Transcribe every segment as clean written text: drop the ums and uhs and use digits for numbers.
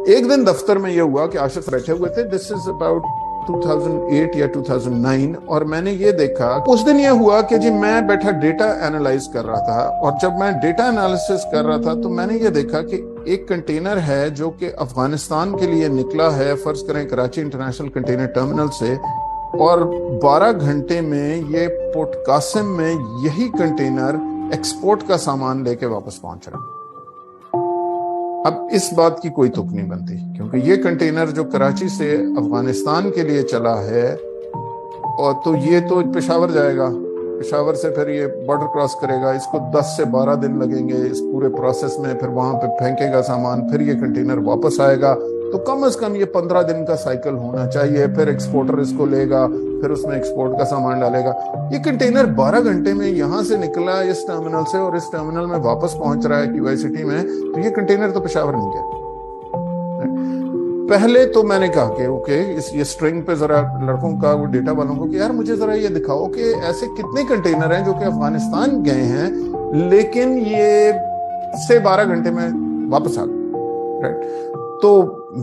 ایک دن دفتر میں یہ ہوا کہ آشف بیٹھے ہوئے تھے, دس از اباؤٹ 2008 یا 2009, اور میں نے یہ دیکھا اس دن یہ ہوا کہ جی میں بیٹھا ڈیٹا اینالائز کر رہا تھا, اور جب میں ڈیٹا انالیسس کر رہا تھا تو میں نے یہ دیکھا کہ ایک کنٹینر ہے جو کہ افغانستان کے لیے نکلا ہے, فرض کریں کراچی انٹرنیشنل کنٹینر ٹرمینل سے, اور 12 گھنٹے میں یہ پورٹ قاسم میں یہی کنٹینر ایکسپورٹ کا سامان لے کے واپس پہنچ رہا. اب اس بات کی کوئی تک نہیں بنتی, کیونکہ یہ کنٹینر جو کراچی سے افغانستان کے لیے چلا ہے, اور تو یہ تو پشاور جائے گا, پشاور سے پھر یہ بارڈر کراس کرے گا, اس کو 10 سے 12 دن لگیں گے اس پورے پروسیس میں, پھر وہاں پہ پھینکے گا سامان, پھر یہ کنٹینر واپس آئے گا, تو کم از کم یہ 15 دن کا سائیکل ہونا چاہیے. پھر ایکسپورٹر اس کو لے گا, پھر اس میں ایکسپورٹ کا سامان ڈالے گا. یہ کنٹینر 12 گھنٹے میں یہاں سے نکلا اس ٹرمینل سے اور اس ٹرمینل میں واپس پہنچ رہا ہے QI سٹی میں, تو یہ کنٹینر تو پشاور نہیں گیا. پہلے تو میں نے کہا کہ اوکے یہ سٹرنگ پہ ذرا لڑکوں کا, وہ ڈیٹا والوں کو, کہ یار مجھے ذرا یہ دکھاؤ کہ ایسے کتنے کنٹینر ہیں جو کہ افغانستان گئے ہیں لیکن یہ سے 12 گھنٹے میں واپس آ گئے, رائٹ. تو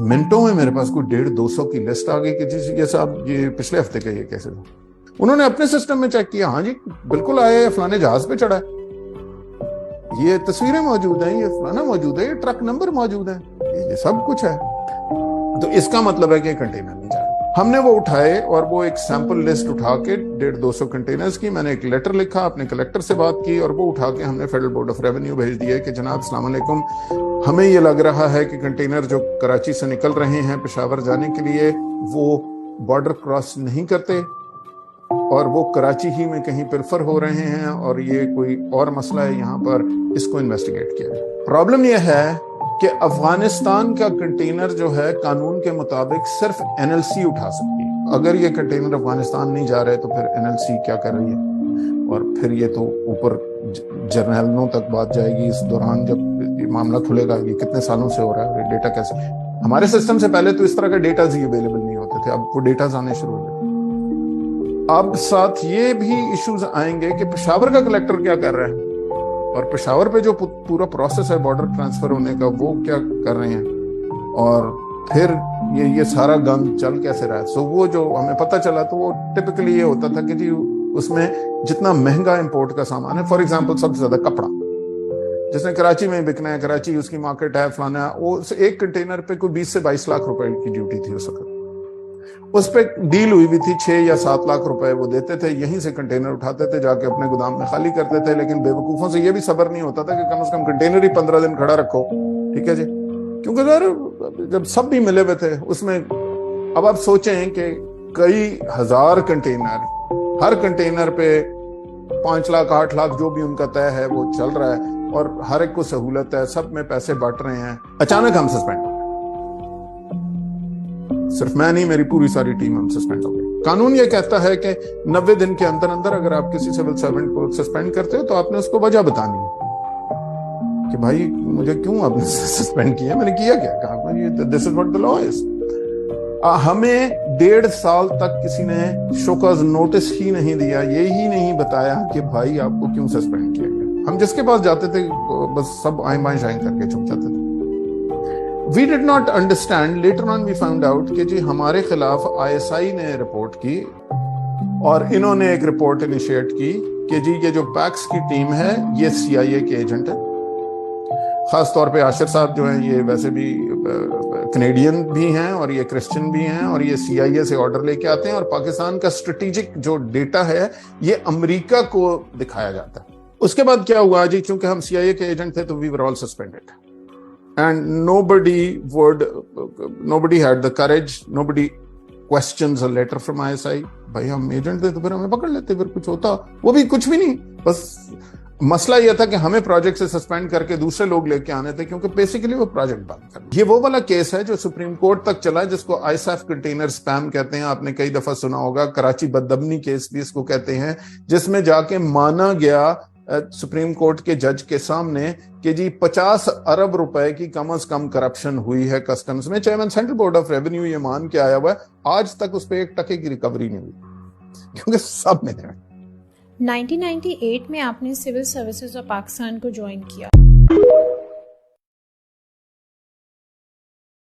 منٹوں میں میرے پاس کوئی 150-200 کی لسٹ آ گئی کہ جی یہ صاحب یہ پچھلے ہفتے کا یہ کیسے تھا. انہوں نے اپنے سسٹم میں چیک کیا, ہاں جی بالکل آئے, فلانے جہاز پہ چڑھا ہے, یہ تصویریں موجود ہیں, یہ فلانا موجود ہے, یہ ٹرک نمبر موجود ہے, یہ سب کچھ ہے. تو اس کا مطلب ہے کہ کنٹینر نہیں جا رہا. ہم نے وہ اٹھائے اور وہ ایک سیمپل لسٹ اٹھا کے 150-200 کنٹینرز کی, میں نے ایک لیٹر لکھا, اپنے کلیکٹر سے بات کی, اور وہ اٹھا کے ہم نے فیڈرل بورڈ آف ریونیو بھیج دیا کہ جناب السلام علیکم, ہمیں یہ لگ رہا ہے کہ کنٹینر جو کراچی سے نکل رہے ہیں پشاور جانے کے لیے وہ بارڈر کراس نہیں کرتے, اور وہ کراچی ہی میں کہیں پریفر ہو رہے ہیں, اور یہ کوئی اور مسئلہ ہے یہاں پر, اس کو انویسٹیگیٹ کیا جائے. پرابلم یہ ہے کہ افغانستان کا کنٹینر جو ہے قانون کے مطابق صرف NLC اٹھا سکتی ہے. اگر یہ کنٹینر افغانستان نہیں جا رہے تو پھر NLC کیا کر رہی ہے, اور پھر یہ تو اوپر جرنیلوں تک بات جائے گی. اس دوران جب یہ معاملہ کھلے گا یہ کتنے سالوں سے ہو رہا ہے, ڈیٹا کیسے, ہمارے سسٹم سے پہلے تو اس طرح کے ڈیٹاز ہی اویلیبل نہیں ہوتے تھے, اب وہ ڈیٹاز آنے شروع ہو گئے. اب ساتھ یہ بھی ایشوز آئیں گے کہ پشاور کا کلیکٹر کیا کر رہا ہے, اور پشاور پہ جو پورا پروسیس ہے بارڈر ٹرانسفر ہونے کا وہ کیا کر رہے ہیں, اور پھر یہ سارا گند چل کیسے رہا ہے. سو وہ جو ہمیں پتہ چلا تو وہ ٹپکلی یہ ہوتا تھا کہ جی اس میں جتنا مہنگا امپورٹ کا سامان ہے, فار ایگزامپل سب سے زیادہ کپڑا جس نے کراچی میں بکنا ہے, کراچی اس کی مارکیٹ ہے فلانا, وہ ایک کنٹینر پہ کوئی 20 سے 22 لاکھ روپے کی ڈیوٹی تھی اس وقت, اس پہ ڈیل ہوئی بھی تھی 6 یا 7 لاکھ روپے وہ دیتے تھے, یہیں سے کنٹینر اٹھاتے تھے جا کے اپنے گودام میں خالی کرتے تھے. لیکن بے وقوفوں سے یہ بھی صبر نہیں ہوتا تھا کہ کم از کم کنٹینر ہی 15 دن کھڑا رکھو, ٹھیک ہے جی, کیونکہ ذرا جب سب بھی ملے ہوئے تھے اس میں. اب آپ سوچیں کہ کئی ہزار کنٹینر, ہر کنٹینر پہ 5 لاکھ 8 لاکھ جو بھی ان کا طے ہے وہ چل رہا ہے, اور ہر ایک کو سہولت ہے, سب میں پیسے بانٹ رہے ہیں. اچانک ہم سسپینڈ, صرف میں نہیں میری پوری ساری ٹیم ہم سسپینڈ ہو گئی. قانون یہ کہتا ہے کہ 90 دن کے اندر اندر اگر آپ کسی سول سرونٹ کو سسپینڈ کرتے ہو تو آپ نے اس کو وجہ بتانی ہے کہ بھائی مجھے کیوں آپ نے سسپینڈ کیا, میں نے کیا کیا, کہا دس از واٹ دی لا از. ہمیں 1.5 سال تک کسی نے شوکاز نوٹس ہی نہیں دیا, یہی نہیں بتایا کہ بھائی آپ کو کیوں سسپینڈ کیا گیا. ہم جس کے پاس جاتے تھے بس سب آئیں بائیں شائیں کر کے چھپ جاتے تھے. We did not understand, later on we found out کہ جی ہمارے خلاف ISI نے رپورٹ کی, اور انہوں نے ایک رپورٹ انیشیٹ کی کہ جی یہ جو پیکس کی ٹیم ہے یہ CIA کے ایجنٹ ہے. خاص طور پہ عاشر صاحب جو ہیں یہ ویسے بھی کینیڈین بھی ہیں اور یہ کرسچن بھی ہیں, اور یہ CIA سے آرڈر لے کے آتے ہیں, اور پاکستان کا اسٹریٹجک جو ڈیٹا ہے یہ امریکہ کو دکھایا جاتا ہے. اس کے بعد کیا ہوا جی, چونکہ ہم CIA کے ایجنٹ تھے تو we were all suspended. And nobody had the courage, nobody questions a letter from ISI. بھائی ہم ایجنٹ تھے تو پھر ہمیں پکڑ لیتے, پھر کچھ ہوتا, وہ بھی کچھ بھی نہیں. بس مسئلہ یہ تھا کہ ہمیں پروجیکٹ سے سسپینڈ کر کے دوسرے لوگ لے کے آنے تھے, کیونکہ بیسیکلی وہ پروجیکٹ بند کرنا. یہ وہ والا کیس ہے جو سپریم کورٹ تک چلا, جس کو ISAF کنٹینر سپیم کہتے ہیں. آپ نے کئی دفعہ سنا ہوگا, کراچی بددمنی کیس بھی اس کو کہتے ہیں, جس میں جا کے مانا گیا سپریم کورٹ کے جج کے سامنے کہ جی 50 ارب روپے کی کم از کم کرپشن ہوئی ہے کسٹمز میں. Chairman central board of revenue یہ مان کے آیا ہوا ہے, آج تک اس پہ 1 ٹکے کی ریکوری نہیں ہوئی, کیونکہ سب میں 1998 میں آپ نے سول سروسز آف پاکستان کو جوائن کیا.